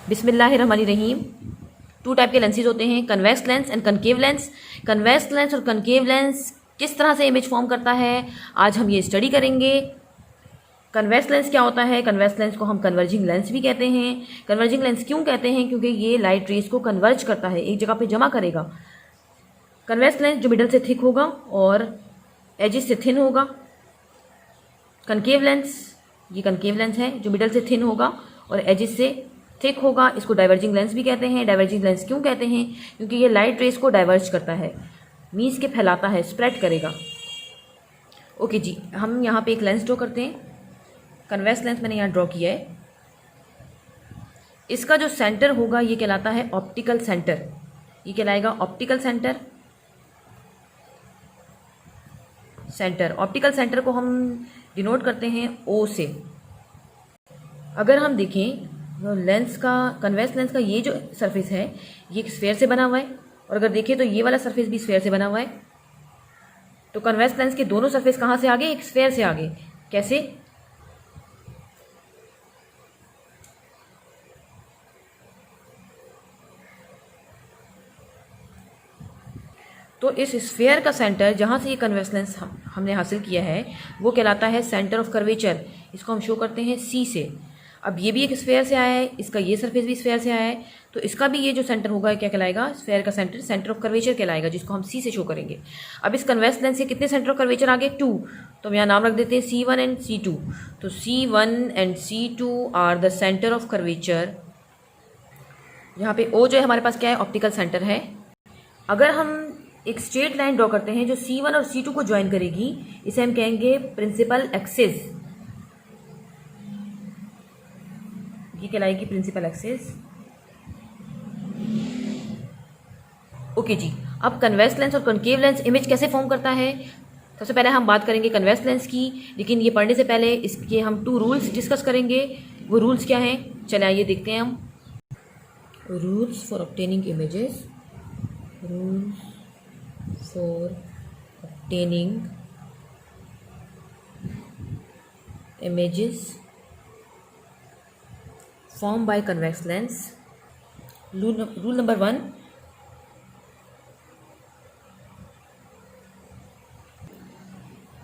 बिस्मिल्लाहिर्रहमानिर्रहीम। To type के lenses होते हैं, convex lens and concave lens. Convex lens और कनकेव लेंस किस तरह से इमेज फॉर्म करता है, आज हम ये स्टडी करेंगे। कन्वेक्स लेंस क्या होता है? कन्वेक्स लेंस को हम कन्वर्जिंग लेंस भी कहते हैं। कन्वर्जिंग लेंस क्यों कहते हैं? क्योंकि ये लाइट रेज को कन्वर्ज करता है, एक जगह पे जमा करेगा। कन्वेक्स लेंस जो मिडल से थिक होगा और एजिस से थिन होगा। कनकेव लेंस, ये कनकेव लेंस है जो मिडल से थिन होगा और एजिस से थिक होगा। इसको डाइवर्जिंग लेंस भी कहते हैं। डाइवर्जिंग लेंस क्यों कहते हैं? क्योंकि ये लाइट रेस को डाइवर्ज करता है, मीन्स के फैलाता है, स्प्रेड करेगा। ओके जी, हम यहाँ पे एक लेंस ड्रॉ करते हैं। कन्वेक्स लेंस मैंने यहाँ ड्रॉ किया है। इसका जो सेंटर होगा ये कहलाता है ऑप्टिकल सेंटर। ये कहलाएगा ऑप्टिकल सेंटर। ऑप्टिकल सेंटर को हम डिनोट करते हैं ओ से। अगर हम देखें तो लेंस का, कन्वेक्स लेंस का ये जो सरफेस है ये एक स्फेयर से बना हुआ है, और अगर देखें तो ये वाला सरफेस भी स्फेयर से बना हुआ है। तो कन्वेक्स लेंस के दोनों सरफेस कहाँ से आगे? एक स्फेयर से आगे। कैसे? तो इस स्फेयर का सेंटर जहाँ से ये कन्वेक्स लेंस हमने हासिल किया है वो कहलाता है सेंटर ऑफ कर्वेचर। इसको हम शो करते हैं सी से। अब ये भी एक स्फेयर से आया है, इसका ये सरफेस भी स्फेयर से आया है, तो इसका भी ये जो सेंटर होगा क्या कहलाएगा? स्फेयर का सेंटर, सेंटर ऑफ कर्वेचर कहलाएगा, जिसको हम सी से शो करेंगे। अब इस कन्वेक्स लेंस से कितने सेंटर ऑफ कर्वेचर आगे? 2। तो हम यहाँ नाम रख देते हैं C1 एंड C2। तो C1 and C2 are the centre of curvature. यहाँ पे O जो है हमारे पास क्या है? ऑप्टिकल सेंटर है। अगर हम एक स्ट्रेट लाइन ड्रॉ करते हैं जो C1 और C2 को ज्वाइन करेगी, इसे हम कहेंगे प्रिंसिपल एक्सिस। ये कहलाएगी प्रिंसिपल एक्सिस। ओके जी, अब कन्वेक्स लेंस और कनकेव लेंस इमेज कैसे फॉर्म करता है? सबसे पहले हम बात करेंगे कन्वेक्स लेंस की, लेकिन ये पढ़ने से पहले इसके हम 2 रूल्स डिस्कस करेंगे। वो रूल्स क्या हैं? चले आइए देखते हैं हम। Rules for obtaining images. Rules for obtaining images formed by convex lens. Rule number 1,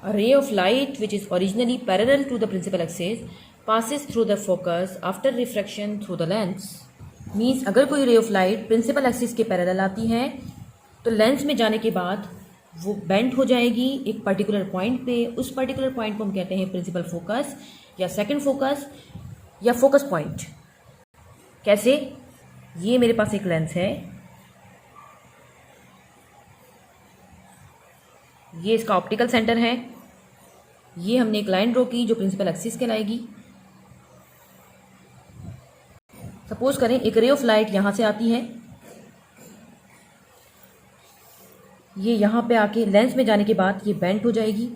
a ray of light which is originally parallel to the principal axis passes through the focus after refraction through the lens. Means अगर कोई ray of light principal axis के parallel आती है तो lens में जाने के बाद वो बेंड हो जाएगी एक पर्टिकुलर पॉइंट पे। उस पर्टिकुलर पॉइंट को हम कहते हैं प्रिंसिपल फोकस या सेकंड फोकस या फोकस पॉइंट। कैसे? ये मेरे पास एक लेंस है, ये इसका ऑप्टिकल सेंटर है। ये हमने एक लाइन ड्रॉ की जो प्रिंसिपल एक्सिस कहलाएगी। सपोज करें एक रे ऑफ लाइट यहां से आती है, ये यहां पे आके लेंस में जाने के बाद ये बेंड हो जाएगी।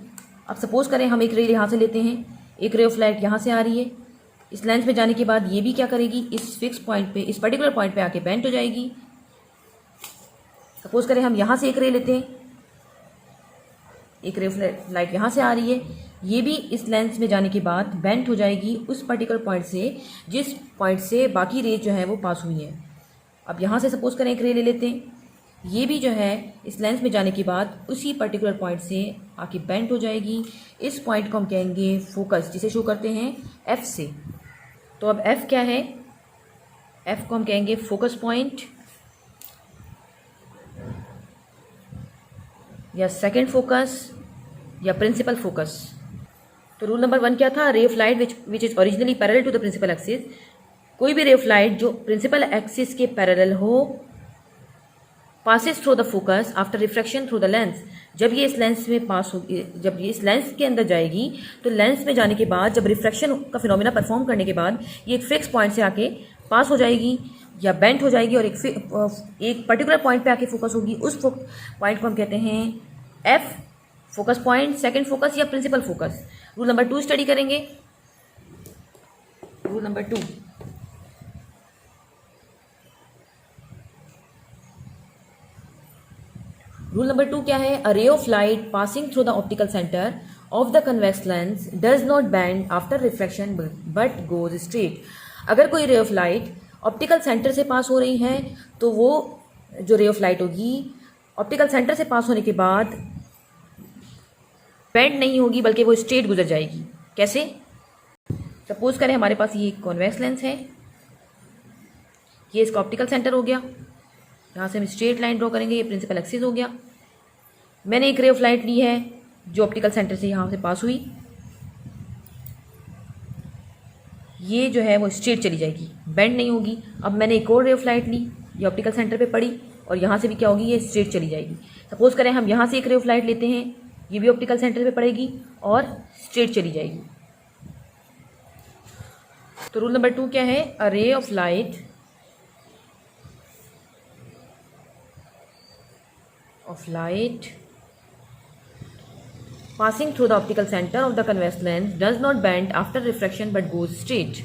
अब सपोज करें हम एक रे यहां से लेते हैं, एक रे ऑफ लाइट यहां से आ रही है, इस लेंस में जाने के बाद ये भी क्या करेगी? इस फिक्स पॉइंट पे, इस पर्टिकुलर पॉइंट पे आके बेंड हो जाएगी। सपोज करें हम यहां से एक रे लेते हैं, एक रे ऑफ लाइट यहां से आ रही है, ये भी इस लेंस में जाने के बाद बेंड हो जाएगी उस पर्टिकुलर पॉइंट से जिस पॉइंट से बाकी रे जो है वो पास हुई है। अब यहां से सपोज करें एक रे ले लेते हैं, ये भी जो है इस लेंस में जाने के बाद उसी पर्टिकुलर पॉइंट से आके बेंड हो जाएगी। इस पॉइंट को हम कहेंगे फोकस, जिसे शो करते हैं F से। तो अब F क्या है? F को हम कहेंगे फोकस पॉइंट या सेकंड फोकस या प्रिंसिपल फोकस। तो रूल नंबर 1 क्या था? Ray of light which is originally parallel to the principal axis. कोई भी रे ऑफ लाइट जो प्रिंसिपल एक्सिस के पैरेलल हो passes through the focus after refraction through the lens. जब ये इस लेंस में पास होगी, जब ये इस लेंस के अंदर जाएगी तो लेंस में जाने के बाद जब रिफ्रैक्शन का फिनोमिना परफॉर्म करने के बाद ये एक फिक्स पॉइंट से आके पास हो जाएगी या बेंड हो जाएगी और एक पर्टिकुलर पॉइंट पे आके फोकस होगी। उस पॉइंट को हम कहते हैं F, focus point, second focus या principal focus. Rule number 2 study करेंगे। रूल नंबर 2, रूल नंबर 2 क्या है? A ray of light passing through the optical centre of the convex lens does not bend after refraction but goes straight. अगर कोई रे of light optical centre से पास हो रही है तो वो जो रे ऑफ लाइट होगी ऑप्टिकल सेंटर से पास होने के बाद बेंड नहीं होगी बल्कि वो स्ट्रेट गुजर जाएगी। कैसे? सपोज करें हमारे पास ये कॉन्वेक्स लेंस है, ये इसका ऑप्टिकल सेंटर हो गया, यहाँ से हम स्ट्रेट लाइन ड्रॉ करेंगे, ये प्रिंसिपल एक्सिस हो गया। मैंने एक रे ऑफ लाइट ली है जो ऑप्टिकल सेंटर से यहाँ से पास हुई, ये जो है वो स्ट्रेट चली जाएगी, बेंड नहीं होगी। अब मैंने एक और रे ऑफ लाइट ली, ये ऑप्टिकल सेंटर पे पड़ी और यहाँ से भी क्या होगी, ये स्ट्रेट चली जाएगी। सपोज करें हम यहाँ से एक रे ऑफ लाइट लेते हैं, ये भी ऑप्टिकल सेंटर पे पड़ेगी और स्ट्रेट चली जाएगी। तो रूल नंबर 2 क्या है? A ray of light passing through the optical center of the convex lens does not bend after refraction but goes straight।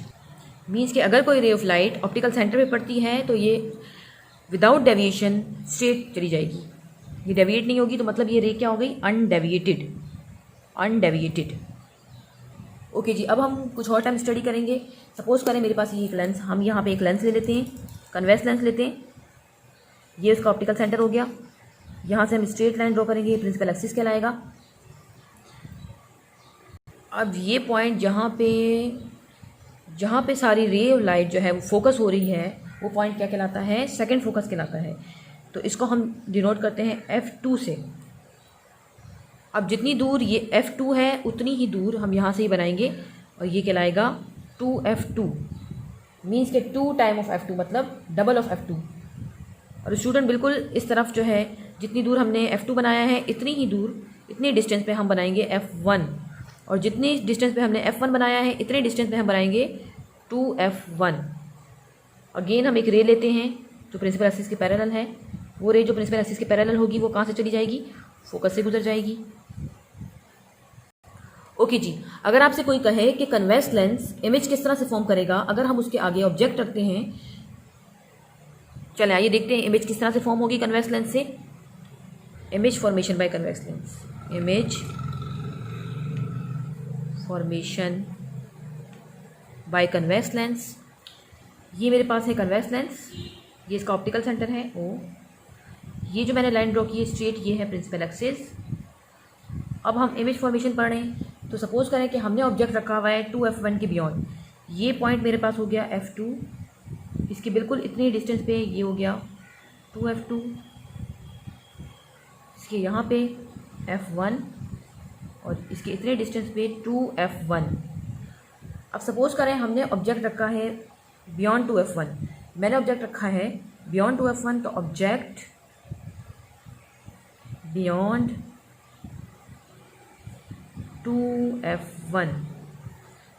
Means कि अगर कोई रे ऑफ लाइट ऑप्टिकल सेंटर पे पड़ती है तो ये विदाउट डेविएशन स्ट्रेट चली जाएगी, ये डेविएट नहीं होगी। तो मतलब ये रे क्या हो गई? अनडेविएटेड। ओके जी, अब हम कुछ और टाइम स्टडी करेंगे। सपोज करें मेरे पास ये एक लेंस, हम यहाँ पे एक लेंस ले लेते हैं, कन्वेक्स लेंस लेते हैं, ये उसका ऑप्टिकल सेंटर हो गया, यहाँ से हम स्ट्रेट लाइन ड्रॉ करेंगे, ये प्रिंसिपल एक्सिस कहलाएगा। अब ये पॉइंट जहाँ पे सारी रे ऑफ लाइट जो है वो फोकस हो रही है, वो पॉइंट क्या कहलाता है? सेकंड फोकस कहलाता है। तो इसको हम डिनोट करते हैं F2 से। अब जितनी दूर ये F2 है उतनी ही दूर हम यहाँ से ही बनाएंगे और ये कहलाएगा 2F2। मीन्स के 2 टाइम ऑफ F2 मतलब डबल ऑफ F2। और स्टूडेंट बिल्कुल इस तरफ जो है जितनी दूर हमने F2 बनाया है इतनी ही दूर, इतनी डिस्टेंस पे हम बनाएंगे F1, और जितनी डिस्टेंस पे हमने F1 बनाया है इतने डिस्टेंस पे हम बनाएंगे 2F1। अगेन हम एक रे लेते हैं जो प्रिंसिपल एक्सिस के पैरेलल है, वो रे जो प्रिंसिपल एक्सिस के पैरेलल होगी वो कहाँ से चली जाएगी? फोकस से गुजर जाएगी। ओके जी, अगर आपसे कोई कहे कि कन्वेक्स लेंस इमेज किस तरह से फॉर्म करेगा अगर हम उसके आगे ऑब्जेक्ट रखते हैं, चले आइए देखते हैं इमेज किस तरह से फॉर्म होगी कन्वेक्स लेंस से। Image formation by convex lens, image formation by convex lens. ये मेरे पास है कन्वेक्स लेंस, ये इसका ऑप्टिकल सेंटर है ओ, ये जो मैंने लाइन ड्रॉ की है स्ट्रेट, ये है प्रिंसिपल एक्सिस। अब हम इमेज फॉर्मेशन पढ़ रहे हैं, तो सपोज करें कि हमने ऑब्जेक्ट रखा हुआ है 2F1 के बियॉन्ड, ये पॉइंट मेरे पास हो गया F2, इसके बिल्कुल इतनी डिस्टेंस पे ये हो गया 2F2, इसके यहाँ पे F1 और इसके इतने डिस्टेंस पे 2F1। अब सपोज करें हमने ऑब्जेक्ट रखा है बियॉन्ड 2F1, मैंने ऑब्जेक्ट रखा है बियॉन्ड 2F1, तो ऑब्जेक्ट बियॉन्ड 2F1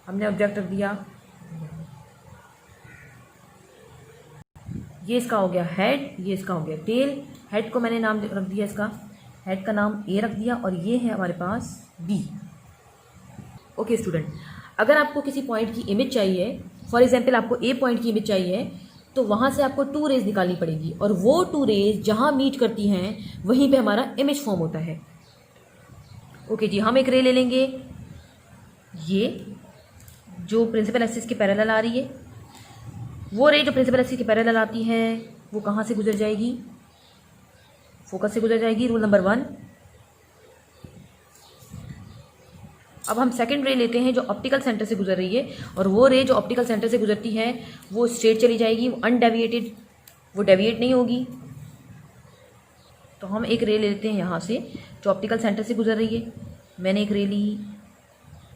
हमने ऑब्जेक्ट रख दिया, ये इसका हो गया हेड, ये इसका हो गया टेल। हेड को मैंने नाम रख दिया, इसका हेड का नाम A रख दिया, और ये है हमारे पास B। ओके स्टूडेंट, अगर आपको किसी पॉइंट की इमेज चाहिए, फॉर एग्जांपल आपको A पॉइंट की इमेज चाहिए, तो वहाँ से आपको 2 रेज निकालनी पड़ेगी, और वो 2 रेज जहाँ मीट करती हैं वहीं पे हमारा इमेज फॉर्म होता है। ओके जी, हम एक रे ले लेंगे, ये जो प्रिंसिपल एक्सिस के पैरेलल आ रही है, वो रे जो प्रिंसिपल एक्सिस के पैरेलल आती है वो कहाँ से गुजर जाएगी? फोकस से गुजर जाएगी, रूल नंबर 1। अब हम सेकंड रे लेते हैं जो ऑप्टिकल सेंटर से गुजर रही है, और वो रे जो ऑप्टिकल सेंटर से गुजरती है वो स्ट्रेट चली जाएगी, वो अनडेविएटेड, वो डेविएट नहीं होगी। तो हम एक रे लेते हैं यहाँ से जो ऑप्टिकल सेंटर से गुजर रही है, मैंने एक रे ली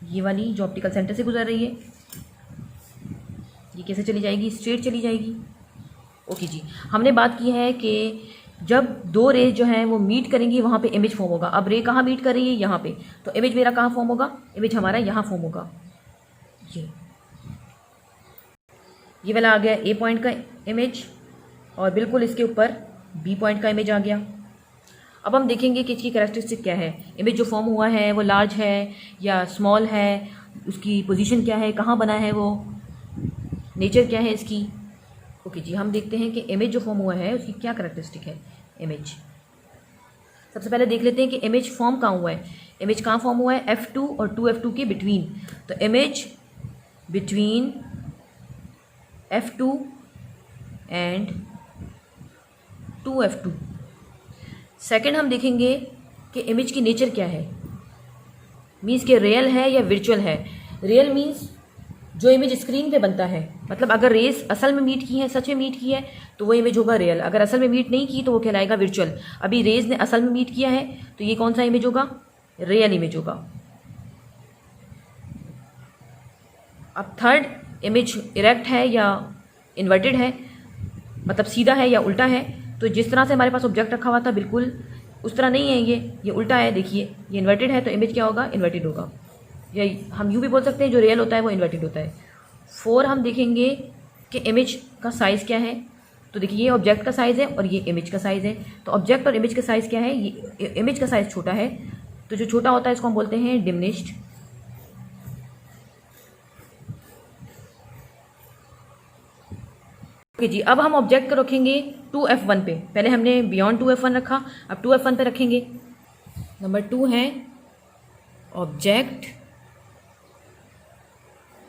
ये वाली जो ऑप्टिकल सेंटर से गुजर रही है, ये कैसे चली जाएगी? स्ट्रेट चली जाएगी। ओके जी, हमने बात की है कि जब 2 रेज जो हैं वो मीट करेंगी वहाँ पे इमेज फॉर्म होगा। अब रे कहाँ मीट कर रही है? यहाँ पे, तो इमेज मेरा कहाँ फॉर्म होगा? इमेज हमारा यहाँ फॉर्म होगा। ये वाला आ गया A पॉइंट का इमेज, और बिल्कुल इसके ऊपर B पॉइंट का इमेज आ गया। अब हम देखेंगे कि इसकी कैरेक्टरिस्टिक क्या है, इमेज जो फॉर्म हुआ है वो लार्ज है या स्मॉल है, उसकी पोजीशन क्या है, कहाँ बना है, वो नेचर क्या है इसकी। ओके जी, हम देखते हैं कि इमेज जो फॉर्म हुआ है उसकी क्या कैरेक्टरिस्टिक है। इमेज सबसे पहले देख लेते हैं कि इमेज फॉर्म कहाँ हुआ है। इमेज कहाँ फॉर्म हुआ है? F2 और 2F2 के बिटवीन। तो image between F2 and 2f2। Second हम देखेंगे कि इमेज की नेचर क्या है, मीन्स कि रियल है या वर्चुअल है। रियल मीन्स जो इमेज स्क्रीन पे बनता है, मतलब अगर रेस असल में मीट की है, सच में मीट की है, तो वो इमेज होगा रियल। अगर असल में मीट नहीं की तो वो कहलाएगा वर्चुअल। अभी रेस ने असल में मीट किया है तो ये कौन सा इमेज होगा, रियल इमेज होगा। अब थर्ड, इमेज इरेक्ट है या इन्वर्टेड है, मतलब सीधा है या उल्टा है। तो जिस तरह से हमारे पास ऑब्जेक्ट रखा हुआ था बिल्कुल उस तरह नहीं है, ये उल्टा है। देखिए ये इन्वर्टेड है तो इमेज क्या होगा, इन्वर्टेड होगा। या हम यूँ भी बोल सकते हैं जो रियल होता है वो इन्वर्टेड होता है। 4 हम देखेंगे कि इमेज का साइज़ क्या है। तो देखिए ये ऑब्जेक्ट का साइज़ है और ये इमेज का साइज़ है। तो ऑब्जेक्ट और इमेज का साइज़ क्या है, ये इमेज का साइज़ छोटा है, तो जो छोटा होता है इसको हम बोलते हैं डिमिनिश्ड। ओके जी, अब हम ऑब्जेक्ट को रखेंगे 2f1 पे। पहले हमने बियॉन्ड 2f1 रखा, अब 2f1 पे रखेंगे। नंबर 2 है ऑब्जेक्ट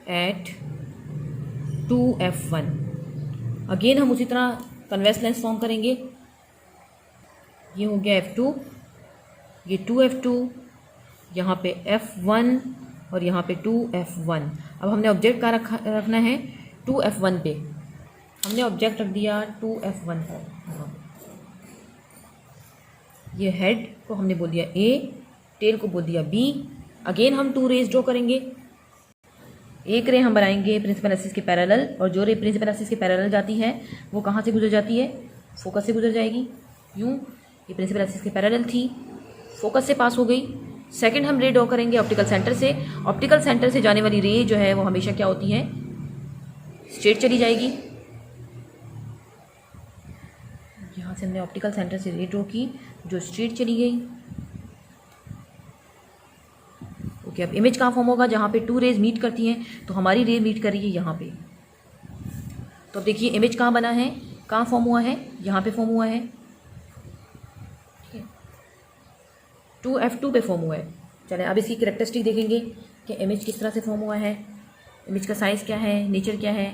एट 2f1। अगेन हम उसी तरह कन्वेक्स लेंस फॉर्म करेंगे। ये हो गया f2, ये 2f2, यहाँ पे f1 और यहाँ पे 2f1। अब हमने ऑब्जेक्ट का रखना है 2f1 पे। हमने ऑब्जेक्ट रख दिया 2f1 पर। ये हेड को हमने बोल दिया A, टेल को बोल दिया B। अगेन हम 2 रेज ड्रॉ करेंगे। एक रे हम बनाएंगे प्रिंसिपल एक्सिस के पैरेलल, और जो रे प्रिंसिपल एक्सिस के पैरेलल जाती है वो कहाँ से गुजर जाती है, फोकस से गुजर जाएगी। यूँ ये प्रिंसिपल एक्सिस के पैरेलल थी, फोकस से पास हो गई। सेकंड हम रे ड्रॉ करेंगे ऑप्टिकल सेंटर से। ऑप्टिकल सेंटर से जाने वाली रे जो है वो हमेशा क्या होती है, स्ट्रेट चली जाएगी। यहाँ से हमने ऑप्टिकल सेंटर से रे ड्रॉ की जो स्ट्रेट चली गई। ओके, अब इमेज कहाँ फॉर्म होगा, जहाँ पे 2 रेज मीट करती हैं। तो हमारी रे मीट कर रही है यहाँ पे। तो अब देखिए इमेज कहाँ बना है, कहाँ फॉर्म हुआ है, यहाँ पे फॉर्म हुआ है। 2f2 पे फॉर्म हुआ है। चलें अब इसकी कैरेक्टरिस्टिक देखेंगे कि इमेज किस तरह से फॉर्म हुआ है, इमेज का साइज़ क्या है, नेचर क्या है।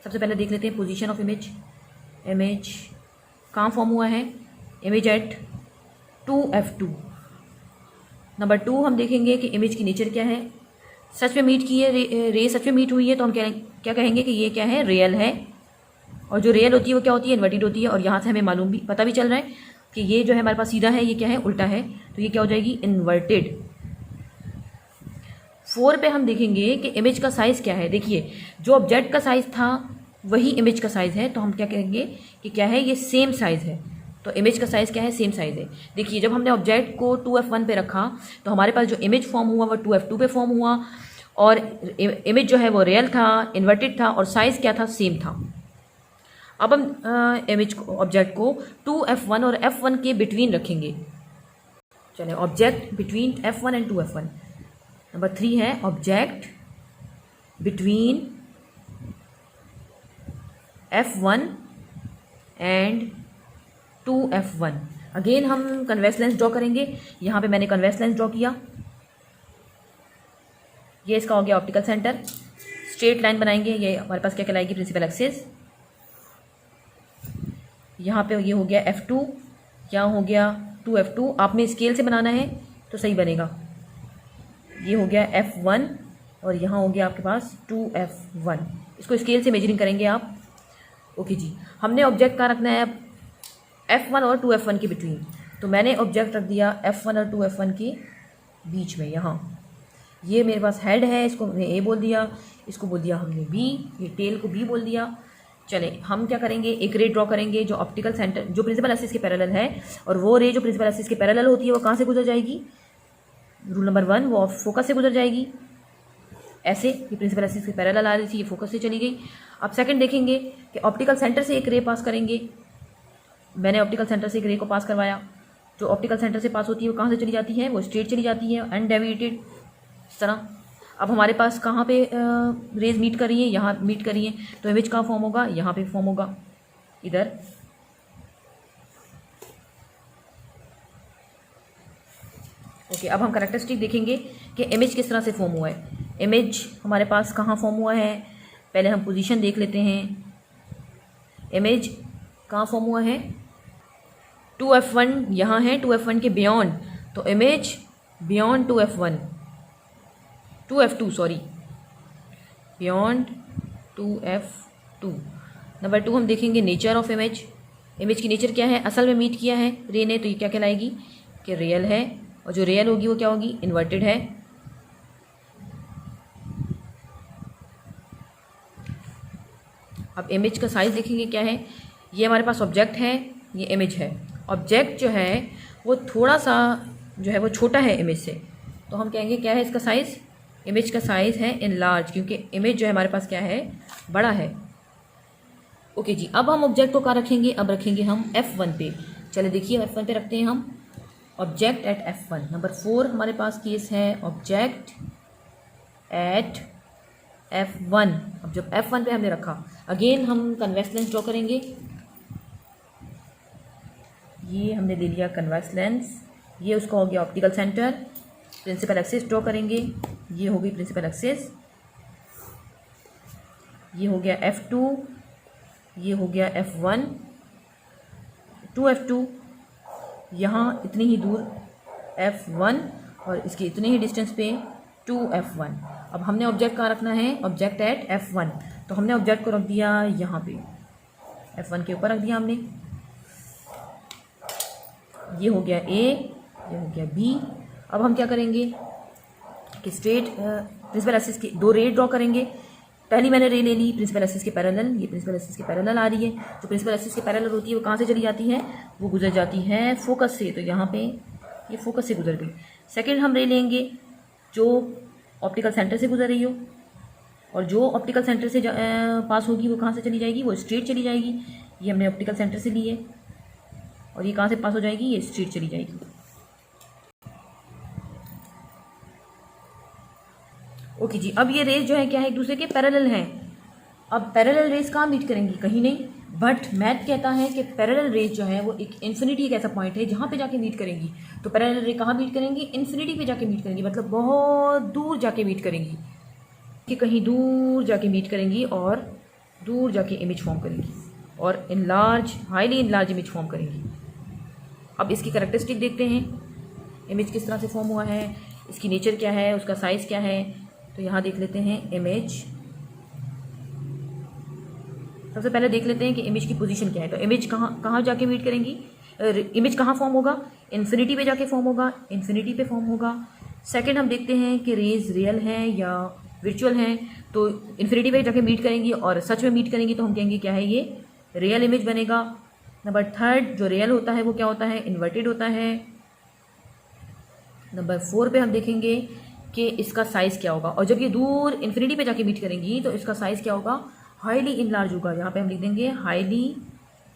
सबसे पहले देख लेते हैं पोजीशन ऑफ इमेज। इमेज कहाँ फॉर्म हुआ है, इमेज एट 2f2। नंबर 2 हम देखेंगे कि इमेज की नेचर क्या है। सच में मीट की है, रे सच में मीट हुई है तो हम क्या कहेंगे कि ये क्या है, रियल है। और जो रियल होती है वो क्या होती है, इन्वर्टेड होती है। और यहाँ से हमें मालूम भी पता भी चल रहा है कि ये जो है हमारे पास सीधा है, ये क्या है, उल्टा है। तो ये क्या हो जाएगी, इन्वर्टेड। 4 पे हम देखेंगे कि इमेज का साइज़ क्या है। देखिए जो ऑब्जेक्ट का साइज़ था वही इमेज का साइज़ है, तो हम क्या कहेंगे कि क्या है, ये सेम साइज़ है। तो इमेज का साइज़ क्या है, सेम साइज़ है। देखिए जब हमने ऑब्जेक्ट को 2f1 पे रखा तो हमारे पास जो इमेज फॉर्म हुआ वो 2f2 पे फॉर्म हुआ, और इमेज जो है वो रियल था, इन्वर्टेड था, और साइज़ क्या था, सेम था। अब हम इमेज को, ऑब्जेक्ट को 2f1 और f1 के बिटवीन रखेंगे। चलिए object between f1 and 2f1। Number 3 है object between f1 and 2f1। Again हम कन्वेक्स लेंस ड्रॉ करेंगे। यहाँ पे मैंने कन्वेक्स लेंस ड्रॉ किया। ये इसका हो गया ऑप्टिकल सेंटर। स्ट्रेट लाइन बनाएंगे, ये हमारे पास क्या कहलाएगी, प्रिंसिपल एक्सिस। यहाँ पे ये हो गया f2, यहाँ हो गया 2f2। आपने स्केल से बनाना है तो सही बनेगा। ये हो गया f1 और यहाँ हो गया आपके पास 2f1। इसको स्केल से मेजरिंग करेंगे आप। ओके जी, हमने ऑब्जेक्ट कहाँ रखना है, f1 और 2f1 के बिटवीन। तो मैंने ऑब्जेक्ट रख दिया f1 और 2f1 के बीच में। यहाँ ये मेरे पास हेड है, इसको हमने A बोल दिया, इसको बोल दिया हमने B, ये टेल को B बोल दिया। चले हम क्या करेंगे, एक रे ड्रॉ करेंगे जो ऑप्टिकल सेंटर, जो प्रिंसिपल एक्सिस के पैरेलल है। और वो रे जो प्रिंसिपल एक्सिस के पैरेलल होती है वो कहाँ से गुजर जाएगी, रूल नंबर 1, वो फोकस से गुजर जाएगी। ऐसे ये प्रिंसिपल एक्सिस के पैरेलल आ रही थी, ये फोकस से चली गई। अब सेकंड देखेंगे कि ऑप्टिकल सेंटर से एक रे पास करेंगे। मैंने ऑप्टिकल सेंटर से एक रे को पास करवाया। जो ऑप्टिकल सेंटर से पास होती है वो कहाँ से चली जाती है, वो स्ट्रेट चली जाती है, अनडेविएटेड, इस तरह। अब हमारे पास कहाँ पे रेज मीट कर रही है, यहाँ मीट कर रही है। तो इमेज कहाँ फॉर्म होगा, यहाँ पे फॉर्म होगा, इधर। ओके, अब हम कैरेक्टरिस्टिक देखेंगे कि इमेज किस तरह से फॉर्म हुआ है। इमेज हमारे पास कहाँ फॉर्म हुआ है, पहले हम पोजीशन देख लेते हैं। इमेज कहाँ फॉर्म हुआ है, 2f1 यहाँ है, 2f1 के बियॉन्ड, तो image beyond 2f1, 2f2 sorry, beyond 2f2। Number 2 हम देखेंगे नेचर ऑफ इमेज। इमेज की नेचर क्या है, असल में मीट किया है रे ने, तो ये क्या कहलाएगी कि रियल है, और जो रियल होगी वो क्या होगी, इन्वर्टेड है। अब इमेज का साइज़ देखेंगे क्या है, ये हमारे पास ऑब्जेक्ट है, ये इमेज है। ऑब्जेक्ट जो है वो थोड़ा सा जो है वो छोटा है इमेज से, तो हम कहेंगे क्या है इसका साइज़, इमेज का साइज़ है इन लार्ज, क्योंकि इमेज जो है हमारे पास क्या है, बड़ा है। ओके जी, अब हम ऑब्जेक्ट को कहाँ रखेंगे, अब रखेंगे हम F1 पे। चले देखिए F1 पे रखते हैं हम ऑब्जेक्ट एट F1। नंबर 4 हमारे पास केस है ऑब्जेक्ट एट F1। अब जब F1 पे हमने रखा, अगेन हम कन्वेक्स लेंस ड्रॉ करेंगे। ये हमने ले लिया कन्वेक्स लेंस, ये उसका हो गया optical centre. Principal axis draw करेंगे, ये हो गई प्रिंसिपल एक्सिस, ये हो गया F2, ये हो गया F1, 2F2, यहाँ इतनी ही दूर F1 और इसके इतने ही डिस्टेंस पे 2F1। अब हमने ऑब्जेक्ट कहाँ रखना है, ऑब्जेक्ट एट F1, तो हमने ऑब्जेक्ट को रख दिया यहाँ पे, F1 के ऊपर रख दिया हमने। ये हो गया A, ये हो गया B। अब हम क्या करेंगे कि स्ट्रेट प्रिंसिपल एक्सिस की 2 रे ड्रॉ करेंगे। पहली मैंने रे ले ली प्रिंसिपल एक्सिस के पैरेलल, ये प्रिंसिपल एक्सिस के पैरेलल आ रही है। जो प्रिंसिपल एक्सिस के पैरेलल होती है वो कहाँ से चली जाती है, वो गुजर जाती है फोकस से, तो यहाँ पे ये फोकस से गुजर गई। सेकंड हम रे लेंगे जो ऑप्टिकल सेंटर से गुजर रही हो, और जो ऑप्टिकल सेंटर से पास होगी वो कहाँ से चली जाएगी, वो स्ट्रेट चली जाएगी। ये हमने ऑप्टिकल सेंटर से ली है, और ये कहाँ से पास हो जाएगी, ये स्ट्रेट चली जाएगी। ओके जी, अब ये रेस जो है क्या है, एक दूसरे के पैरेलल हैं। अब पैरेलल रेस कहाँ मीट करेंगी, कहीं नहीं, बट मैथ कहता है कि पैरेलल रेस जो है वो एक इन्फिनिटी एक ऐसा पॉइंट है जहाँ पे जाके मीट करेंगी। तो पैरेलल रे कहाँ मीट करेंगी, इन्फिनिटी पे जाके मीट करेंगी, मतलब बहुत दूर जाके मीट करेंगी, कि कहीं दूर जाके मीट करेंगी और दूर जाके इमेज फॉर्म करेंगी, और enlarge, highly enlarge image form करेंगी। अब इसकी कैरेक्टरिस्टिक देखते हैं, इमेज किस तरह से फॉर्म हुआ है, इसकी नेचर क्या है, उसका साइज़ क्या है। तो यहाँ देख लेते हैं इमेज, सबसे पहले देख लेते हैं कि इमेज की पोजीशन क्या है। तो इमेज कहाँ जाके मीट करेंगी, इमेज कहाँ फॉर्म होगा, इन्फिनिटी पे जाके फॉर्म होगा, इन्फिनिटी पे फॉर्म होगा। सेकंड हम देखते हैं कि रेज रियल हैं या वर्चुअल हैं, तो इन्फिनिटी पे जाके मीट करेंगी और सच में मीट करेंगी, तो हम कहेंगे क्या है, ये रियल इमेज बनेगा। नंबर 3 जो रियल होता है वो क्या होता है, इन्वर्टेड होता है। नंबर 4 पे हम देखेंगे कि इसका साइज़ क्या होगा, और जब ये दूर इन्फिनिटी पे जाके मीट करेंगी तो इसका साइज़ क्या होगा, हाईली इनलार्ज होगा। यहाँ पे हम लिख देंगे हाईली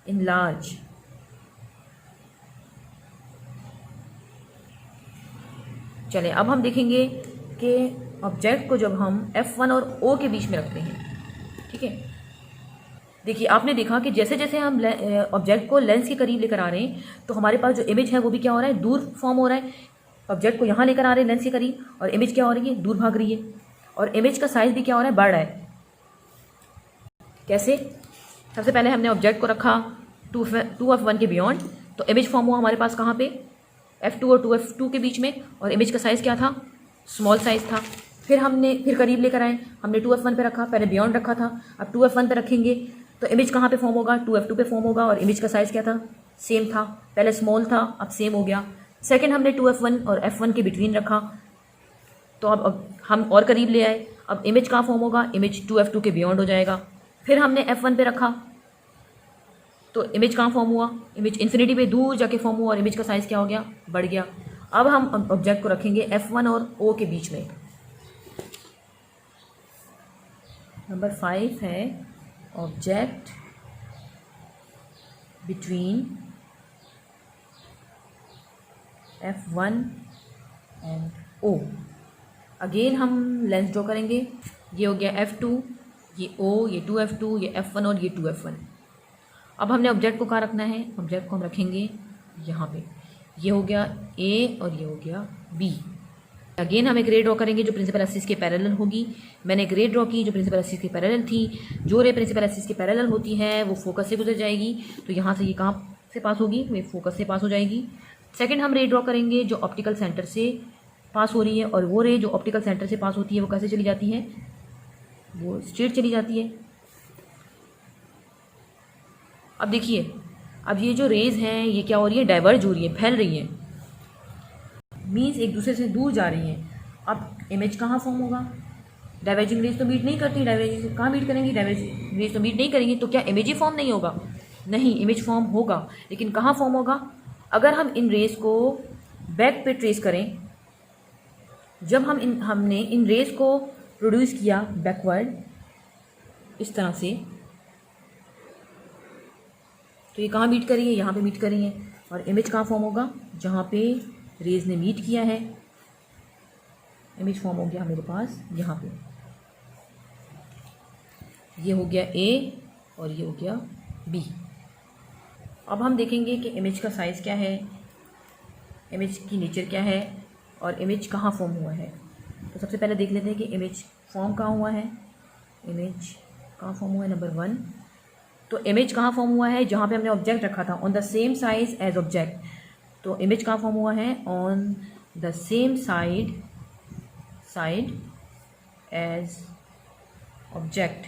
इनलार्ज। चले अब हम देखेंगे कि ऑब्जेक्ट को जब हम F1 और O के बीच में रखते हैं, ठीक है। देखिए आपने देखा कि जैसे जैसे हम ऑब्जेक्ट को लेंस के करीब लेकर आ रहे हैं, तो हमारे पास जो इमेज है वो भी क्या हो रहा है, दूर फॉर्म हो रहा है। ऑब्जेक्ट को यहाँ लेकर आ रहे हैं लेंस के करीब, और इमेज क्या हो रही है, दूर भाग रही है, और इमेज का साइज़ भी क्या हो रहा है, बढ़ रहा है। कैसे, सबसे पहले हमने ऑब्जेक्ट को रखा 2F1 के बियॉन्ड, तो इमेज फॉर्म हुआ हमारे पास कहाँ पे, F2 और 2F2 के बीच में, और इमेज का साइज़ क्या था, स्मॉल साइज़ था। फिर करीब लेकर आए, हमने 2F1 पे रखा, पहले बियॉन्ड रखा था, अब 2F1 पे रखेंगे तो इमेज कहाँ पे फॉर्म होगा, 2F2 पे फॉर्म होगा, और इमेज का साइज़ क्या था, सेम था, पहले स्मॉल था अब सेम हो गया। सेकंड हमने 2F1 और F1 के बिटवीन रखा, तो अब हम और करीब ले आए, अब इमेज कहाँ फॉर्म होगा, इमेज 2F2 के बियॉन्ड हो जाएगा। फिर हमने F1 पे रखा, तो इमेज कहाँ फॉर्म हुआ, इमेज इन्फिनिटी पे दूर जाके फॉर्म हुआ, और इमेज का साइज़ क्या हो गया, बढ़ गया। अब हम ऑब्जेक्ट को रखेंगे F1 और O के बीच में। नंबर 5 है object between F1 and O। Again हम लेंस ड्रॉ करेंगे, ये हो गया F2, ये O, ये 2F2, ये F1 और ये 2F1। अब हमने ऑब्जेक्ट को कहाँ रखना है, ऑब्जेक्ट को हम रखेंगे यहाँ पे। ये हो गया A और ये हो गया B। अगेन हम एक रे ड्रॉ करेंगे जो प्रिंसिपल एक्सिस के पैरेलल होगी। मैंने एक रे ड्रॉ की जो प्रिंसिपल एक्सिस के पैरेलल थी। जो रे प्रिंसिपल एक्सिस के पैरेलल होती है वो फोकस से गुजर जाएगी, तो यहाँ से ये कहाँ से पास होगी, वे फोकस से पास हो जाएगी। सेकंड हम रे ड्रॉ करेंगे जो ऑप्टिकल सेंटर से पास हो रही है, और वो रे जो ऑप्टिकल सेंटर से पास होती है वो कैसे चली जाती है, वो स्ट्रेट चली जाती है। अब देखिए, अब ये जो रेज हैं ये क्या हो रही है, डाइवर्ज हो रही है, फैल रही है, मीन्स एक दूसरे से दूर जा रही हैं। अब इमेज कहाँ फॉर्म होगा, डाइवर्जिंग रेज तो मीट नहीं करती, डाइवर्जिंग कहाँ मीट करेंगी, डाइवर्जिंग रेज तो मीट नहीं करेंगी, तो क्या इमेज ही फॉर्म नहीं होगा, नहीं, इमेज फॉर्म होगा, लेकिन कहाँ फॉर्म होगा, अगर हम इन रेज को बैक पे ट्रेस करें, जब हमने इन रेज को प्रोड्यूस किया बैकवर्ड इस तरह से, तो ये कहाँ मीट करी है, यहाँ पे मीट करी है, और इमेज कहाँ फॉर्म होगा, जहाँ पे रेज ने मीट किया है, इमेज फॉर्म हो गया मेरे पास यहाँ पे, ये हो गया ए और ये हो गया बी। अब हम देखेंगे कि इमेज का साइज़ क्या है, इमेज की नेचर क्या है, और इमेज कहाँ फॉर्म हुआ है। तो सबसे पहले देख लेते हैं कि इमेज फॉर्म कहाँ हुआ है। इमेज कहाँ फॉर्म हुआ है, नंबर 1, तो इमेज कहाँ फॉर्म हुआ है, जहाँ पे हमने ऑब्जेक्ट रखा था, on the same size as object. तो इमेज कहाँ फॉर्म हुआ है, on the same side as object.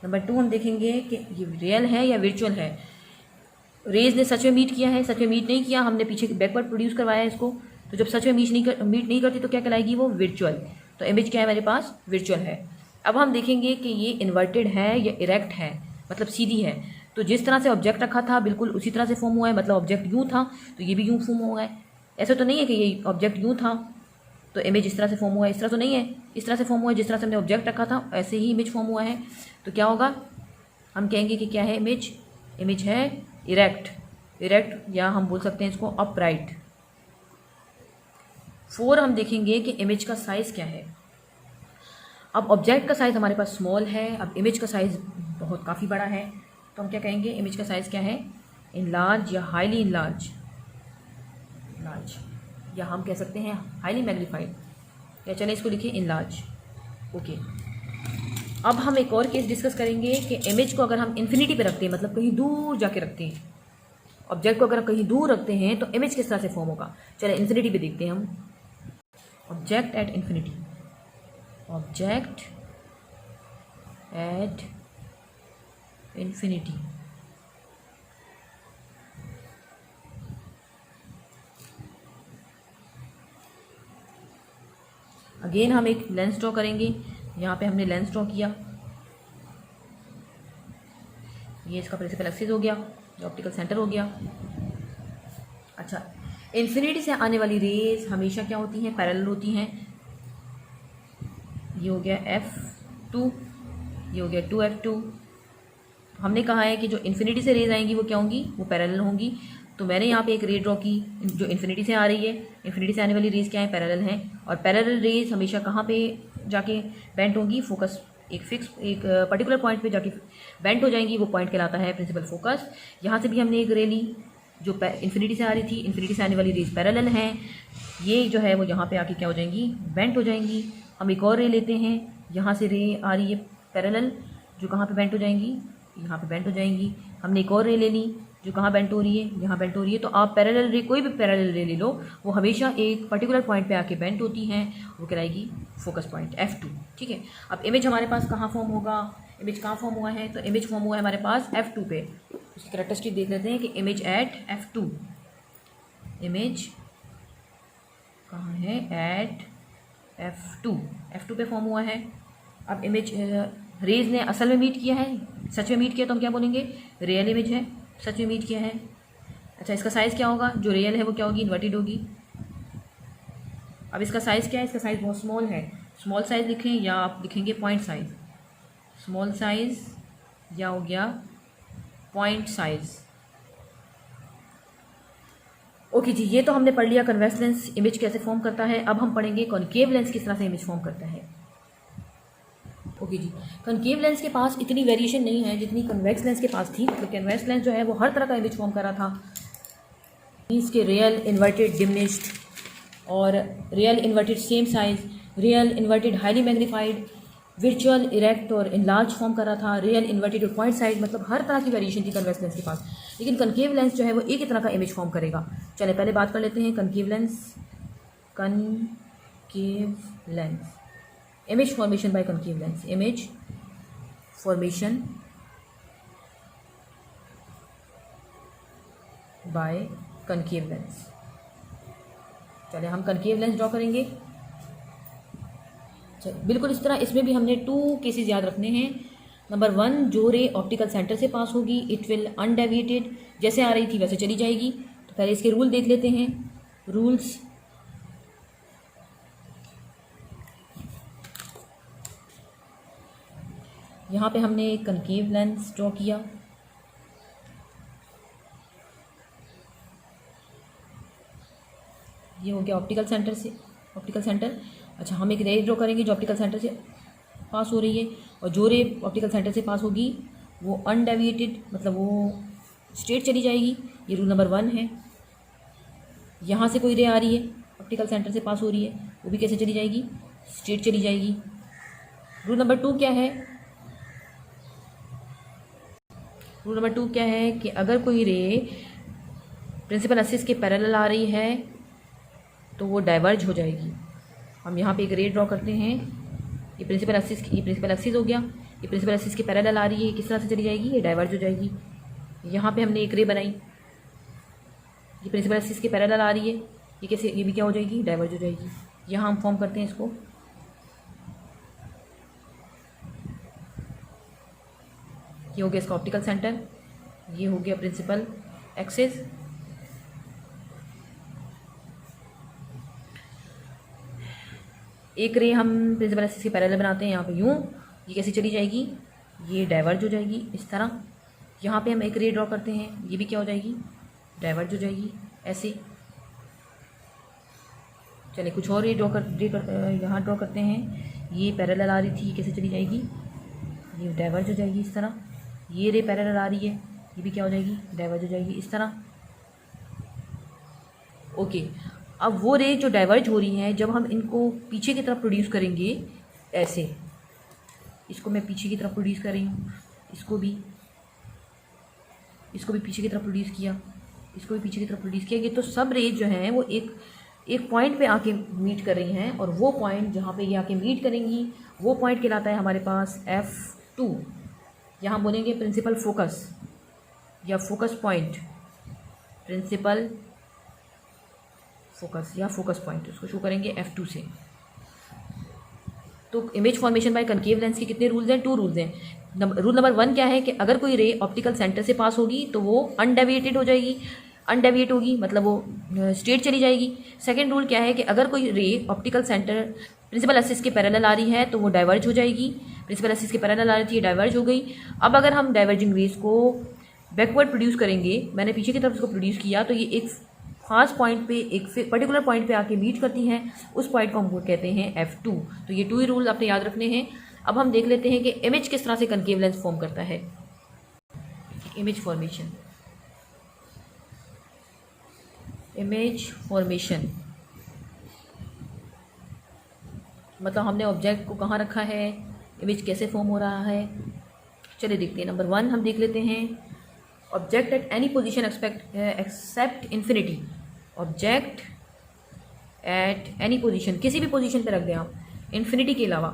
Number 2 हम देखेंगे कि ये रियल है या वर्चुअल है। रेज ने सच में मीट किया है, सच में मीट नहीं किया, हमने पीछे बैकवर्ड प्रोड्यूस करवाया है इसको, तो जब सच में मीट नहीं करती तो क्या कहलाएगी, वो वर्चुअल। तो इमेज क्या है मेरे पास, वर्चुअल है। अब हम देखेंगे कि ये इन्वर्टेड है या इरेक्ट है, मतलब सीधी है। तो जिस तरह से ऑब्जेक्ट रखा था बिल्कुल उसी तरह से फॉर्म हुआ है, मतलब ऑब्जेक्ट यूँ था तो ये भी यूँ फॉर्म हुआ है। ऐसा तो नहीं है कि ये ऑब्जेक्ट यूँ था तो इमेज इस तरह से फॉर्म हुआ है, इस तरह तो नहीं है, इस तरह से फॉर्म हुआ है, जिस तरह से हमने ऑब्जेक्ट रखा था ऐसे ही इमेज फॉर्म हुआ है। तो क्या होगा, हम कहेंगे कि क्या है इमेज, इमेज है इरेक्ट, या हम बोल सकते हैं इसको अपराइट। 4 हम देखेंगे कि इमेज का साइज़ क्या है। अब ऑब्जेक्ट का साइज़ हमारे पास स्मॉल है, अब इमेज का साइज़ बहुत काफ़ी बड़ा है, तो हम क्या कहेंगे, इमेज का साइज़ क्या है, इनलार्ज या हाईली इनलार्ज, या हम कह सकते हैं हाईली मैग्नीफाइड, या चलें इसको लिखिए इनलार्ज। ओके, अब हम एक और केस डिस्कस करेंगे कि इमेज को अगर हम इन्फिनिटी पे रखते हैं, मतलब कहीं दूर जाके रखते हैं, ऑब्जेक्ट को अगर कहीं दूर रखते हैं तो इमेज किस तरह से फॉर्म होगा। चले इन्फिनिटी पे देखते हैं हम, object at infinity, object at infinity. Again हम एक लेंस ड्रॉ करेंगे, यहाँ पे हमने लेंस ड्रॉ किया, ये इसका प्रिंसिपल एक्सिस हो गया, ये ऑप्टिकल सेंटर हो गया। अच्छा, इन्फिनिटी से आने वाली रेज हमेशा क्या होती हैं, पैरेलल होती हैं। ये हो गया F2, ये हो गया 2F2। हमने कहा है कि जो इन्फिनिटी से रेज आएंगी वो क्या होंगी, वो पैरेलल होंगी। तो मैंने यहाँ पे एक रे ड्रॉ की जो इन्फिनिटी से आ रही है, इन्फिनिटी से आने वाली रेज क्या है, पैरेलल हैं, और पैरेलल रेज हमेशा कहाँ पे जाके बेंट होंगी, फोकस एक पर्टिकुलर पॉइंट पे जाके बेंट हो जाएंगी, वो पॉइंट कहलाता है प्रिंसिपल फोकस। यहाँ से भी हमने एक रे ली जो इन्फिनिटी से आ रही थी, इन्फिनिटी से आने वाली रेज पैरेलल हैं, ये जो है वो यहाँ पे आके क्या हो जाएंगी, बेंट हो जाएंगी। हम एक और रे लेते हैं, यहाँ से रे आ रही है पैरेलल, जो कहाँ पे बेंट हो जाएंगी, यहाँ पे बेंट हो जाएंगी। हमने एक और रे ले ली जो कहाँ बेंट हो रही है, यहाँ बेंट हो रही है। तो आप पैरेलल रे, कोई भी पैरेलल रे ले लो, वो हमेशा एक पर्टिकुलर पॉइंट पे आके बेंट होती हैं, वो कहलाएगी फोकस पॉइंट F2। ठीक है, अब इमेज हमारे पास कहाँ फॉर्म होगा, इमेज कहाँ फॉर्म हुआ है, तो इमेज फॉर्म हुआ है हमारे पास F2 पे। उसकी कैरेक्टरिस्टिक देख लेते हैं कि इमेज एट F2, इमेज कहाँ है, एट F2 पे फॉर्म हुआ है। अब इमेज रेज ने असल में मीट किया है, सच में मीट किया तो हम क्या बोलेंगे, रियल इमेज है, सच में मीट किया है। अच्छा, इसका साइज़ क्या होगा, जो रियल है वो क्या होगी, इन्वर्टेड होगी। अब इसका साइज़ क्या है, इसका साइज़ बहुत स्मॉल है, स्मॉल साइज़ लिखें या आप लिखेंगे पॉइंट साइज़, स्मॉल साइज़ या हो गया पॉइंट साइज़। ओके जी, ये तो हमने पढ़ लिया कन्वेक्स लेंस इमेज कैसे फॉर्म करता है। अब हम पढ़ेंगे कॉनकेव लेंस किस तरह से इमेज फॉर्म करता है। ओके जी, कॉनकेव लेंस के पास इतनी वेरिएशन नहीं है जितनी कन्वेक्स लेंस के पास थी। तो कन्वेक्स लेंस जो है वो हर तरह का इमेज फॉर्म कर रहा था, मीन्स के रियल, इन्वर्टेड, डिमिनिश्ड, और real inverted same size, real inverted highly magnified, virtual erect और इनलार्ज फॉर्म कर रहा था, रियल इन्वर्टेड और पॉइंट साइज, मतलब हर तरह की वेरिएशन थी कन्वेक्स लेंस के पास। लेकिन कनकेव लेंस जो है वो एक ही तरह का इमेज फॉर्म करेगा। चले पहले बात कर लेते हैं concave lens. Concave lens, image formation by concave lens, image formation by concave lens. चले हम कनकेव लेंस ड्रॉ करेंगे। बिल्कुल इस तरह, इसमें भी हमने 2 केसेस याद रखने हैं। नंबर 1, जो रे ऑप्टिकल सेंटर से पास होगी इट विल अनडेविएटेड, जैसे आ रही थी वैसे चली जाएगी। तो पहले इसके रूल देख लेते हैं। रूल्स, यहाँ पे हमने एक कनकेव लेंस ड्रॉ किया। ये हो गया ऑप्टिकल सेंटर से, ऑप्टिकल सेंटर। अच्छा, हम एक रे ड्रॉ करेंगे जो ऑप्टिकल सेंटर से पास हो रही है, और जो रे ऑप्टिकल सेंटर से पास होगी वो अनडेविएटेड, मतलब वो स्ट्रेट चली जाएगी। ये रूल नंबर 1 है। यहाँ से कोई रे आ रही है, ऑप्टिकल सेंटर से पास हो रही है, वो भी कैसे चली जाएगी? स्ट्रेट चली जाएगी। रूल नंबर 2 क्या है? रूल नंबर 2 क्या है कि अगर कोई रे प्रिंसिपल एक्सिस के पैरेलल आ रही है तो वो डाइवर्ज हो जाएगी। हम यहाँ पे एक रे ड्रॉ करते हैं। ये प्रिंसिपल एक्सिस हो गया, ये प्रिंसिपल एक्सिस के पैरेलल आ रही है, किस तरह से चली जाएगी? ये डाइवर्ज हो जाएगी। यहाँ पे हमने एक रे बनाई, ये प्रिंसिपल एक्सिस के पैरेलल आ रही है, ये कैसे, ये भी क्या हो जाएगी? डाइवर्ज हो जाएगी। यहाँ हम फॉर्म करते हैं इसको। ये हो गया इसका ऑप्टिकल सेंटर, ये हो गया प्रिंसिपल एक्सिस। एक रे हम प्रिंसिपल एक्सिस के पैरेलल बनाते हैं यहाँ पे यूँ, ये कैसे चली जाएगी? ये डाइवर्ज हो जाएगी इस तरह। यहाँ पे हम एक रे ड्रॉ करते हैं, ये भी क्या हो जाएगी? डाइवर्ज हो जाएगी ऐसे। चलिए कुछ और रे यहाँ ड्रॉ करते हैं। ये पैरेलल आ रही थी, ये कैसे चली जाएगी? ये डाइवर्ज हो जाएगी इस तरह। ये रे पैरेलल आ रही है, ये भी क्या हो जाएगी? डाइवर्ज हो जाएगी इस तरह। ओके, अब वो रे जो डाइवर्ज हो रही हैं, जब हम इनको पीछे की तरफ प्रोड्यूस करेंगे ऐसे, इसको मैं पीछे की तरफ प्रोड्यूस कर रही हूँ, इसको भी पीछे की तरफ प्रोड्यूस किया, इसको भी पीछे की तरफ प्रोड्यूस किया। ये तो सब रेज जो हैं वो एक पॉइंट पे आके मीट कर रही हैं, और वो पॉइंट जहाँ पे ये आके मीट करेंगी वो पॉइंट कहलाता है हमारे पास F2। यहाँ बोलेंगे प्रिंसिपल फोकस या फोकस पॉइंट, प्रिंसिपल फोकस या फोकस पॉइंट, उसको शो करेंगे F2 से। तो image formation by concave lens के कितने रूल्स हैं? 2 रूल्स हैं। रूल नंबर 1 क्या है कि अगर कोई रे ऑप्टिकल सेंटर से पास होगी तो वो अनडेविएटेड हो जाएगी, अनडेविएट होगी मतलब वो स्ट्रेट चली जाएगी। सेकंड रूल क्या है कि अगर कोई ray optical centre principal axis के पैरेलल आ रही है तो वो डाइवर्ज हो जाएगी। प्रिंसिपल एक्सिस के पैरेलल आ रही थी, डाइवर्ज हो गई। अब अगर हम डाइवर्जिंग रेज को बैकवर्ड प्रोड्यूस करेंगे, मैंने पीछे की तरफ इसको प्रोड्यूस किया, तो ये एक खास पॉइंट पे, एक पर्टिकुलर पॉइंट पे आके मीट करती हैं, उस पॉइंट को हम कहते हैं F2। तो ये 2 ही रूल आपने याद रखने हैं। अब हम देख लेते हैं कि इमेज किस तरह से कनकेव लेंस फॉर्म करता है। इमेज फॉर्मेशन, इमेज फॉर्मेशन मतलब हमने ऑब्जेक्ट को कहाँ रखा है, इमेज कैसे फॉर्म हो रहा है। चलिए देखते हैं। नंबर 1 हम देख लेते हैं, object at any position except infinity. Object at any position, किसी भी पोजीशन पे रख दें आप, इन्फिनिटी के अलावा।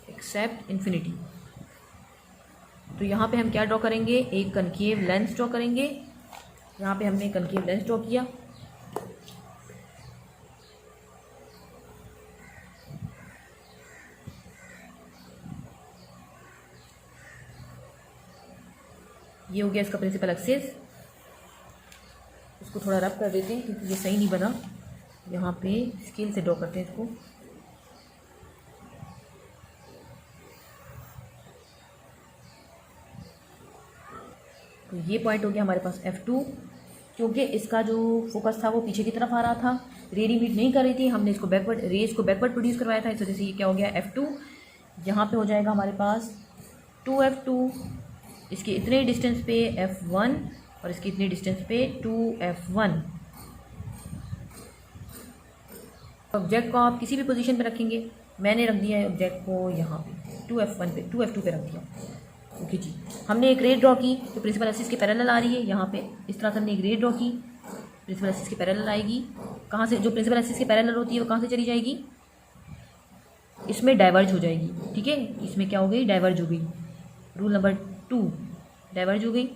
Except infinity. तो यहाँ पे हम क्या ड्रॉ करेंगे? एक कनकेव लेंस ड्रॉ करेंगे। यहाँ पे हमने कनकेव लेंस ड्रॉ किया। ये हो गया इसका प्रिंसिपल एक्सिस। इसको थोड़ा रब कर देते हैं क्योंकि ये सही नहीं बना। यहाँ पे स्केल से ड्रॉ करते हैं इसको। तो ये पॉइंट हो गया हमारे पास F2। क्योंकि इसका जो फोकस था वो पीछे की तरफ आ रहा था, रे मीट नहीं कर रही थी, हमने इसको बैकवर्ड, रेज को बैकवर्ड प्रोड्यूस करवाया था, इस वजह से ये क्या हो गया F2। यहाँ पे हो जाएगा हमारे पास 2F2 इसके इतने डिस्टेंस पे F1 और इसके इतने डिस्टेंस पे 2F1। ऑब्जेक्ट को आप किसी भी पोजीशन पे रखेंगे, मैंने रख दिया है ऑब्जेक्ट को यहाँ पे 2F1 पे 2F2 पे रख दिया। ओके जी, हमने एक रे ड्रॉ की जो प्रिंसिपल एक्सिस के पैरेलल आ रही है। यहाँ पे इस तरह से हमने एक रे ड्रॉ की, प्रिंसिपल एक्सिस के पैरेलल आएगी। कहाँ से? जो प्रिंसिपल एक्सिस के पैरेलल होती है वो कहाँ से चली जाएगी? इसमें डाइवर्ज हो जाएगी। ठीक है, इसमें क्या हो गई? डाइवर्ज हो गई। रूल नंबर 2, डाइवर्ज हो गई।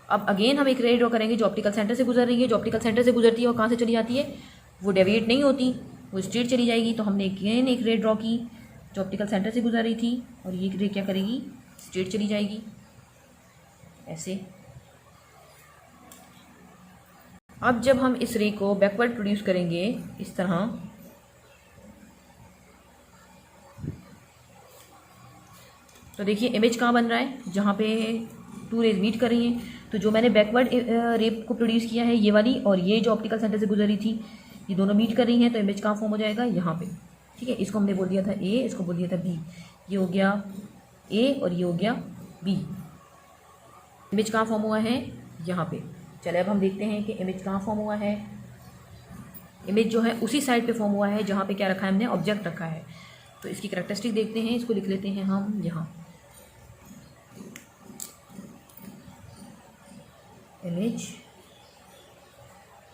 अब अगेन हम एक रे ड्रॉ करेंगे जो ऑप्टिकल सेंटर से गुजर रही है। जो ऑप्टिकल सेंटर से गुजरती है वो कहाँ से चली जाती है? वो डेविएट नहीं होती, वो स्ट्रेट चली जाएगी। तो हमने अगेन एक रे ड्रॉ की जो ऑप्टिकल सेंटर से गुजर रही थी, और ये रे क्या करेगी? स्ट्रेट चली जाएगी ऐसे। अब जब हम इस रे को बैकवर्ड प्रोड्यूस करेंगे इस तरह, तो देखिए इमेज कहाँ बन रहा है? जहाँ पे 2 रेज मीट कर रही हैं। तो जो मैंने बैकवर्ड रे को प्रोड्यूस किया है ये वाली, और ये जो ऑप्टिकल सेंटर से गुजर रही थी, ये दोनों मीट कर रही हैं। तो इमेज कहाँ फॉर्म हो जाएगा? यहाँ पे। ठीक है, इसको हमने बोल दिया था ए, इसको बोल दिया था बी। ये हो गया ए और ये हो गया बी। इमेज कहाँ फॉर्म हुआ है? यहाँ पे। चले अब हम देखते हैं कि इमेज कहाँ फॉर्म हुआ है। इमेज जो है उसी साइड पे फॉर्म हुआ है जहाँ पे क्या रखा है हमने? ऑब्जेक्ट रखा है। तो इसकी कैरेक्टरिस्टिक देखते हैं, इसको लिख लेते हैं हम यहाँ। Image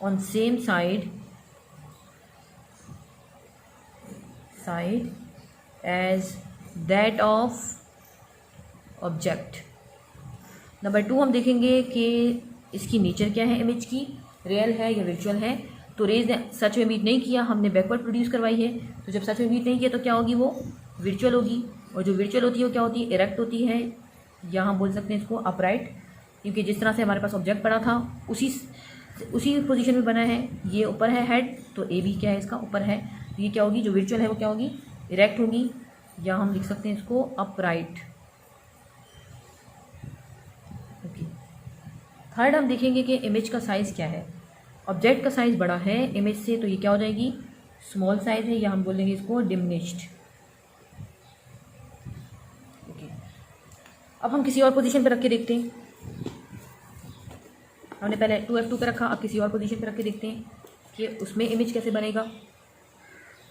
on same side as that of object. Number 2 हम देखेंगे कि इसकी नेचर क्या है, इमेज की, रियल है या वर्चुअल है। तो रेज ने सच में मीट नहीं किया, हमने बैकवर्ड प्रोड्यूस करवाई है। तो जब सच में मीट नहीं किया तो क्या होगी? वो वर्चुअल होगी। और जो वर्चुअल होती है वो क्या होती है? इरेक्ट होती है, या हम बोल सकते हैं इसको अपराइट, क्योंकि जिस तरह से हमारे पास ऑब्जेक्ट पड़ा था उसी पोजीशन में बना है। ये ऊपर है हेड, तो ए भी क्या है? इसका ऊपर है। तो ये क्या होगी? जो वर्चुअल है वो क्या होगी? इरेक्ट होगी, या हम लिख सकते हैं इसको अपराइट। ओके, थर्ड हम देखेंगे कि इमेज का साइज़ क्या है। ऑब्जेक्ट का साइज़ बड़ा है इमेज से, तो ये क्या हो जाएगी? स्मॉल साइज़ है, या हम बोलेंगे इसको डिमिनिश्ड। ओके, अब हम किसी और पोजीशन पे रख के देखते हैं। हमने पहले 2F2 पे रखा, अब किसी और पोजीशन पे रख के देखते हैं कि उसमें इमेज कैसे बनेगा।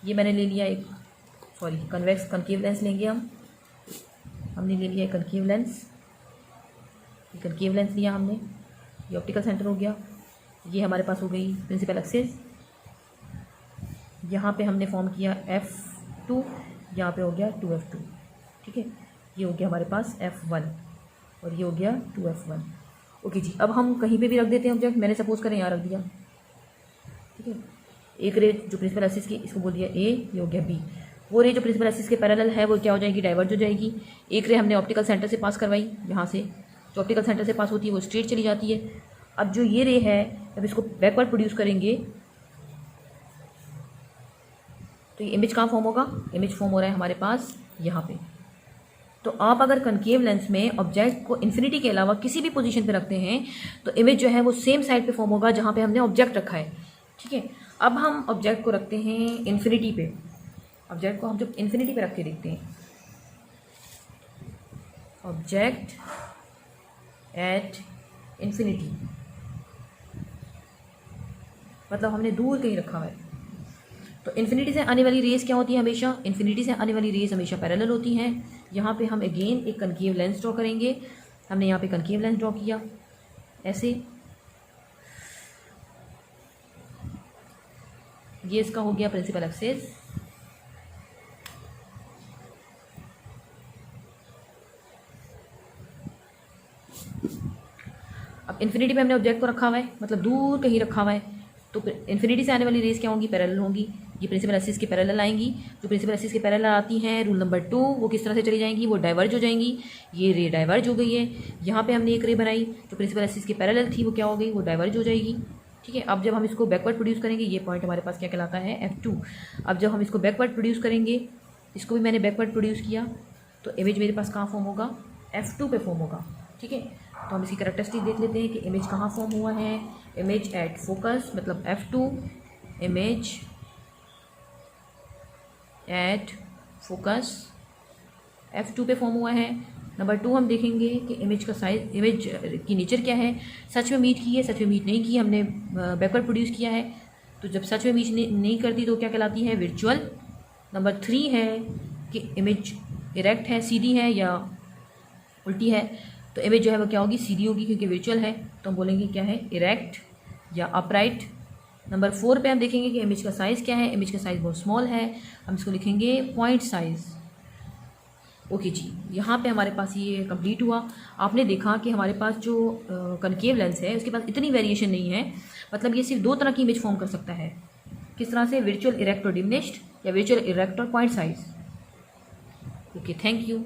ये मैंने ले लिया एक, सॉरी, कनकेव लेंस लेंगे हमने ले लिया कनकेव लेंस। कनकेव लेंस लिया हमने, ये ऑप्टिकल सेंटर हो गया। ये हमारे पास हो गई प्रिंसिपल एक्सिस। यहाँ पे हमने फॉर्म किया F2, यहाँ पे हो गया 2F2। ठीक है, ये हो गया हमारे पास F1 और ये हो गया 2F1। ओके जी, अब हम कहीं पे भी रख देते हैं ऑब्जेक्ट। मैंने सपोज करें यहाँ रख दिया। ठीक है, एक रे जो प्रिंसिपल एक्सिस की, इसको बोल दिया ए, ये हो गया बी। वो रे जो प्रिंसिपल एक्सिस के पैरेलल है वो क्या हो जाएगी? डाइवर्ज हो जाएगी। एक रे हमने ऑप्टिकल सेंटर से पास करवाई, यहाँ से जो ऑप्टिकल सेंटर से पास होती है वो स्ट्रेट चली जाती है। अब जो ये रे है, अब इसको बैकवर्ड प्रोड्यूस करेंगे तो ये इमेज कहाँ फॉर्म होगा? इमेज फॉर्म हो रहा है हमारे पास यहाँ पे। तो आप अगर कनकेव लेंस में ऑब्जेक्ट को इन्फिनिटी के अलावा किसी भी पोजीशन पे रखते हैं तो इमेज जो है वो सेम साइड पे फॉर्म होगा जहाँ पे हमने ऑब्जेक्ट रखा है। ठीक है, अब हम ऑब्जेक्ट को रखते हैं इन्फिनिटी पे। ऑब्जेक्ट को हम जब इन्फिनिटी पे रख के देखते हैं, ऑब्जेक्ट एट इन्फिनिटी, मतलब हमने दूर कहीं रखा है। तो इन्फिनिटी से आने वाली रेस क्या होती है? हमेशा इन्फिनिटी से आने वाली रेस हमेशा पैरेलल होती हैं। यहाँ पे हम अगेन एक कनकेव लेंस ड्रॉ करेंगे। हमने यहाँ पे कनकेव लेंस ड्रॉ किया ऐसे। ये इसका हो गया प्रिंसिपल एक्सिस। अब इन्फिनिटी पे हमने ऑब्जेक्ट को रखा हुआ है, मतलब दूर कहीं रखा हुआ है। तो इन्फिनिटी से आने वाली रेस क्या होंगी? पैरेलल होंगी। ये प्रिंसिपल एक्सिस के पैरेलल आएंगी। जो प्रिंसिपल एक्सिस के पैरेलल आती हैं, रूल नंबर 2, वो किस तरह से चली जाएंगी? वो डाइवर्ज हो जाएंगी। ये रे डाइवर्ज हो गई है। यहाँ पे हमने एक रे बनाई जो प्रिंसिपल एक्सिस के पैरेलल थी, वो क्या हो गई? वो डाइवर्ज हो जाएगी। ठीक है, अब जब हम इसको बैकवर्ड प्रोड्यूस करेंगे, ये पॉइंट हमारे पास क्या कहलाता है? F2। अब जब हम इसको बैकवर्ड प्रोड्यूस करेंगे, इसको भी मैंने बैकवर्ड प्रोड्यूस किया, तो इमेज मेरे पास कहाँ फॉर्म होगा? F2 पे फॉर्म होगा। ठीक है, तो हम इसकी कैरेक्टरिस्टिक देख लेते हैं कि इमेज कहाँ फॉर्म हुआ है। इमेज एट फोकस, मतलब F2, image at focus F2 पे फॉर्म हुआ है। नंबर 2 हम देखेंगे कि इमेज का साइज, इमेज की नेचर क्या है, सच में मीट की है, सच में मीट नहीं की, हमने बैकवर्ड प्रोड्यूस किया है। तो जब सच में मीट नहीं करती तो क्या कहलाती है, वर्चुअल। नंबर 3 है कि इमेज इरेक्ट है, सीधी है या उल्टी है, तो इमेज जो है वो क्या होगी, सीधी होगी क्योंकि वर्चुअल है, तो हम बोलेंगे क्या है, इरेक्ट या अपराइट। नंबर 4 पे हम देखेंगे कि इमेज का साइज़ क्या है, इमेज का साइज़ बहुत स्मॉल है, हम इसको लिखेंगे पॉइंट साइज़। ओके जी, यहाँ पे हमारे पास ये कंप्लीट हुआ। आपने देखा कि हमारे पास जो कनकेव लेंस है उसके पास इतनी वेरिएशन नहीं है, मतलब ये सिर्फ 2 तरह की इमेज फॉर्म कर सकता है। किस तरह से, वर्चुअल इरेक्ट और डिमिनिश्ड, या वर्चुअल इरेक्ट और point size. Okay, thank you.